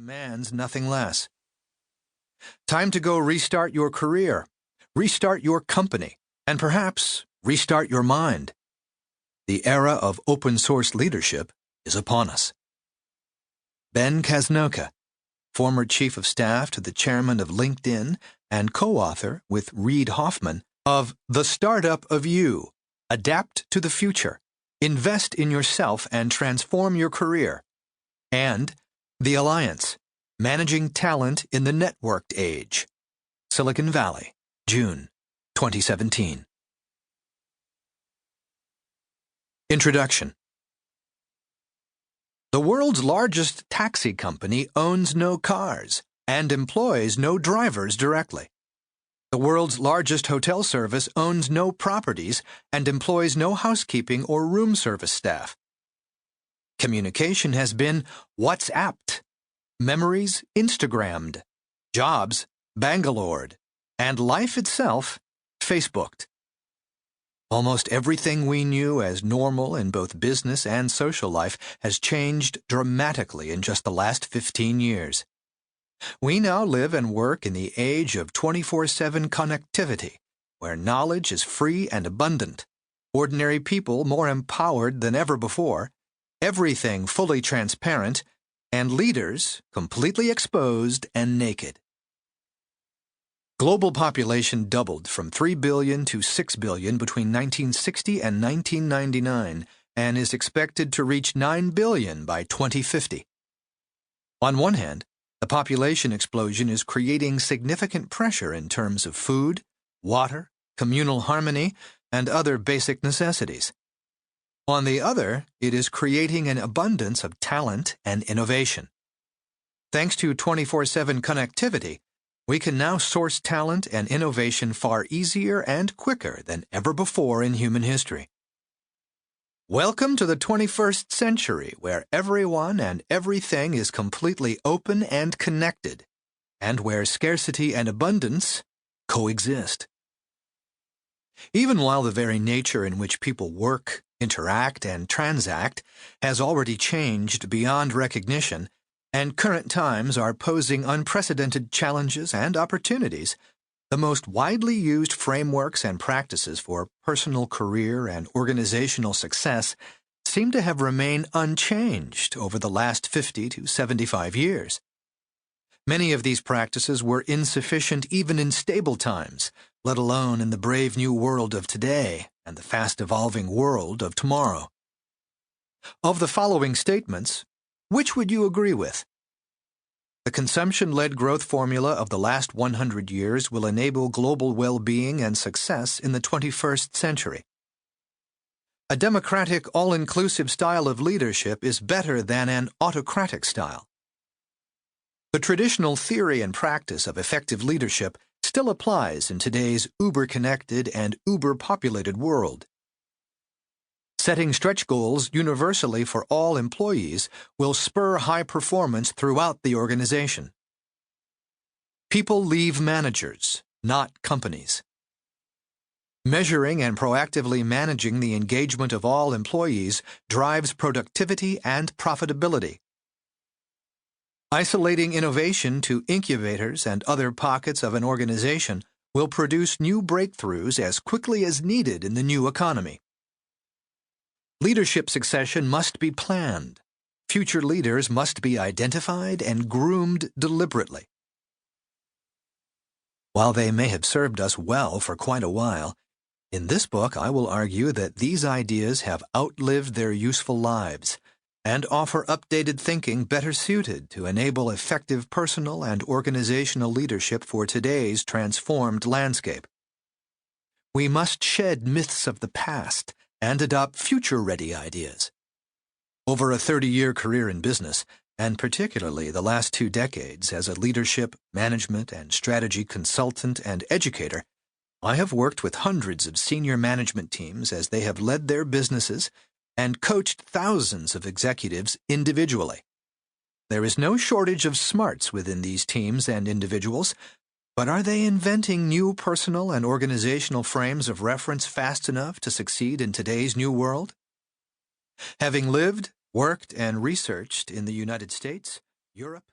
demands nothing less. Time to go restart your career, restart your company, and perhaps restart your mind. The era of open-source leadership is upon us. Ben Casnocha, former chief of staff to the chairman of LinkedIn and co-author with Reid Hoffman of The Startup of You, Adapt to the Future, Invest in Yourself and Transform Your Career, and The Alliance, Managing Talent in the Networked Age, Silicon Valley, June 2017. Introduction. The world's largest taxi company owns no cars and employs no drivers directly. The world's largest hotel service owns no properties and employs no housekeeping or room service staff. Communication has been WhatsApped, memories Instagrammed, jobs Bangalored, and life itself Facebooked. Almost everything we knew as normal in both business and social life has changed dramatically in just the last 15 years. We now live and work in the age of 24/7 connectivity, where knowledge is free and abundant, ordinary people more empowered than ever before, everything fully transparent, and leaders completely exposed and naked. Global population doubled from 3 billion to 6 billion between 1960 and 1999 and is expected to reach 9 billion by 2050. On one hand, the population explosion is creating significant pressure in terms of food, water, communal harmony, and other basic necessities. On the other, it is creating an abundance of talent and innovation. Thanks to 24/7 connectivity, we can now source talent and innovation far easier and quicker than ever before in human history. Welcome to the 21st century, where everyone and everything is completely open and connected, and where scarcity and abundance coexist. Even while the very nature in which people work, interact, and transact has already changed beyond recognition, and current times are posing unprecedented challenges and opportunities, the most widely used frameworks and practices for personal career and organizational success seem to have remained unchanged over the last 50 to 75 years. Many of these practices were insufficient even in stable times, let alone in the brave new world of today and the fast-evolving world of tomorrow. Of the following statements, which would you agree with? The consumption-led growth formula of the last 100 years will enable global well-being and success in the 21st century. A democratic, all-inclusive style of leadership is better than an autocratic style. The traditional theory and practice of effective leadership still applies in today's uber-connected and uber-populated world. Setting stretch goals universally for all employees will spur high performance throughout the organization. People leave managers, not companies. Measuring and proactively managing the engagement of all employees drives productivity and profitability. Isolating innovation to incubators and other pockets of an organization will produce new breakthroughs as quickly as needed in the new economy. Leadership succession must be planned. Future leaders must be identified and groomed deliberately. While they may have served us well for quite a while, in this book I will argue that these ideas have outlived their useful lives and offer updated thinking better suited to enable effective personal and organizational leadership for today's transformed landscape. We must shed myths of the past and adopt future-ready ideas. Over a 30-year career in business, and particularly the last 2 decades as a leadership, management, and strategy consultant and educator, I have worked with hundreds of senior management teams as they have led their businesses and coached thousands of executives individually. There is no shortage of smarts within these teams and individuals, but are they inventing new personal and organizational frames of reference fast enough to succeed in today's new world? Having lived, worked, and researched in the United States, Europe,